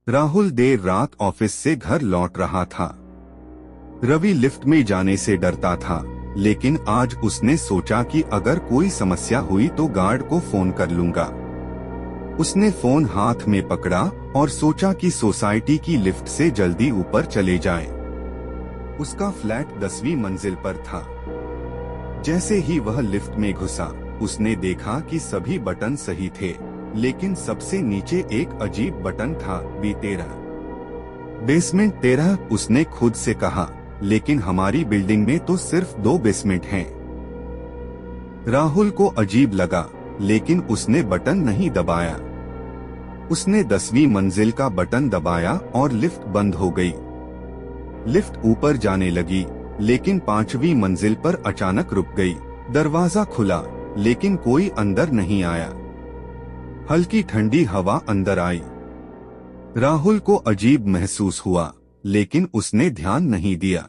राहुल देर रात ऑफिस से घर लौट रहा था। रवि लिफ्ट में जाने से डरता था, लेकिन आज उसने सोचा कि अगर कोई समस्या हुई तो गार्ड को फोन कर लूंगा। उसने फोन हाथ में पकड़ा और सोचा कि सोसाइटी की लिफ्ट से जल्दी ऊपर चले जाएं। उसका फ्लैट 10वीं मंजिल पर था। जैसे ही वह लिफ्ट में घुसा, उसने देखा कि सभी बटन सही थे, लेकिन सबसे नीचे एक अजीब बटन था, B13। बेसमेंट 13, उसने खुद से कहा, लेकिन हमारी बिल्डिंग में तो सिर्फ 2 बेसमेंट हैं। राहुल को अजीब लगा, लेकिन उसने बटन नहीं दबाया। उसने 10वीं मंजिल का बटन दबाया और लिफ्ट बंद हो गई। लिफ्ट ऊपर जाने लगी, लेकिन 5वीं मंजिल पर अचानक रुक गई। दरवाजा खुला, लेकिन कोई अंदर नहीं आया। हल्की ठंडी हवा अंदर आई। राहुल को अजीब महसूस हुआ, लेकिन उसने ध्यान नहीं दिया।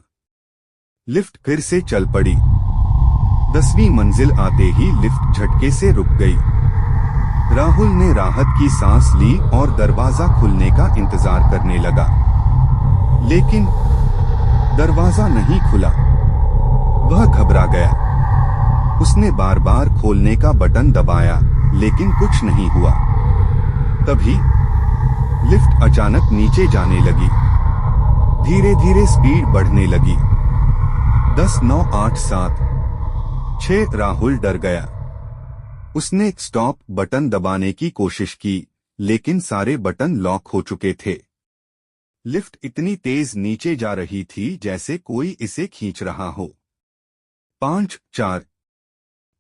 लिफ्ट फिर से चल पड़ी। 10वीं मंजिल आते ही लिफ्ट झटके से रुक गई। राहुल ने राहत की सांस ली और दरवाजा खुलने का इंतजार करने लगा, लेकिन दरवाजा नहीं खुला। वह घबरा गया। उसने बार बार खोलने का बटन दबाया, लेकिन कुछ नहीं हुआ। तभी लिफ्ट अचानक नीचे जाने लगी। धीरे धीरे स्पीड बढ़ने लगी। 10, 9, 8, 7, 6। राहुल डर गया। उसने स्टॉप बटन दबाने की कोशिश की, लेकिन सारे बटन लॉक हो चुके थे। लिफ्ट इतनी तेज नीचे जा रही थी जैसे कोई इसे खींच रहा हो। 5, 4,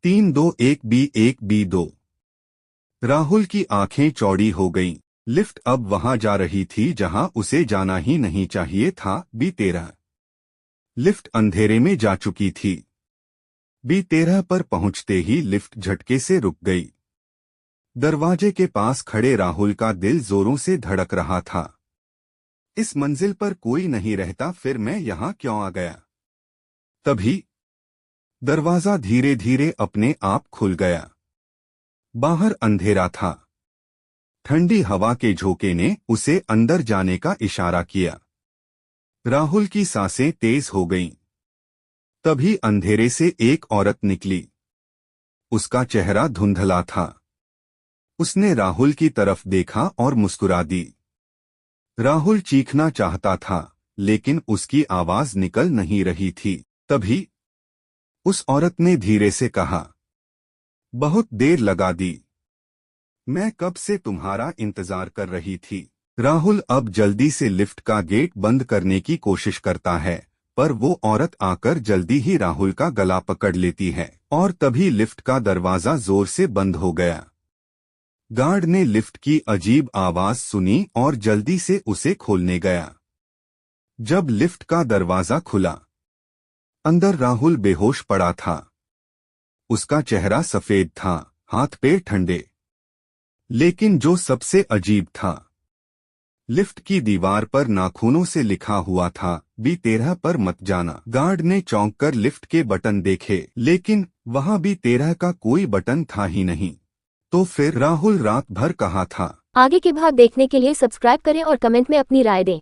3, 2, 1 B2। राहुल की आंखें चौड़ी हो गईं। लिफ्ट अब वहां जा रही थी जहां उसे जाना ही नहीं चाहिए था, B13। लिफ्ट अंधेरे में जा चुकी थी। B13 पर पहुंचते ही लिफ्ट झटके से रुक गई। दरवाजे के पास खड़े राहुल का दिल जोरों से धड़क रहा था। इस मंजिल पर कोई नहीं रहता, फिर मैं यहाँ क्यों आ गया? तभी दरवाजा धीरे धीरे अपने आप खुल गया। बाहर अंधेरा था। ठंडी हवा के झोंके ने उसे अंदर जाने का इशारा किया। राहुल की सांसें तेज हो गईं। तभी अंधेरे से एक औरत निकली। उसका चेहरा धुंधला था। उसने राहुल की तरफ देखा और मुस्कुरा दी। राहुल चीखना चाहता था, लेकिन उसकी आवाज निकल नहीं रही थी। तभी उस औरत ने धीरे से कहा, बहुत देर लगा दी। मैं कब से तुम्हारा इंतजार कर रही थी। राहुल अब जल्दी से लिफ्ट का गेट बंद करने की कोशिश करता है, पर वो औरत आकर जल्दी ही राहुल का गला पकड़ लेती है और तभी लिफ्ट का दरवाजा जोर से बंद हो गया। गार्ड ने लिफ्ट की अजीब आवाज सुनी और जल्दी से उसे खोलने गया। जब लिफ्ट का दरवाजा खुला, अंदर राहुल बेहोश पड़ा था। उसका चेहरा सफेद था, हाथ पैर ठंडे। लेकिन जो सबसे अजीब था, लिफ्ट की दीवार पर नाखूनों से लिखा हुआ था, B13 पर मत जाना। गार्ड ने चौंक कर लिफ्ट के बटन देखे, लेकिन वहां B13 का कोई बटन था ही नहीं। तो फिर राहुल रात भर कहाँ था? आगे के भाग देखने के लिए सब्सक्राइब करें और कमेंट में अपनी राय दें।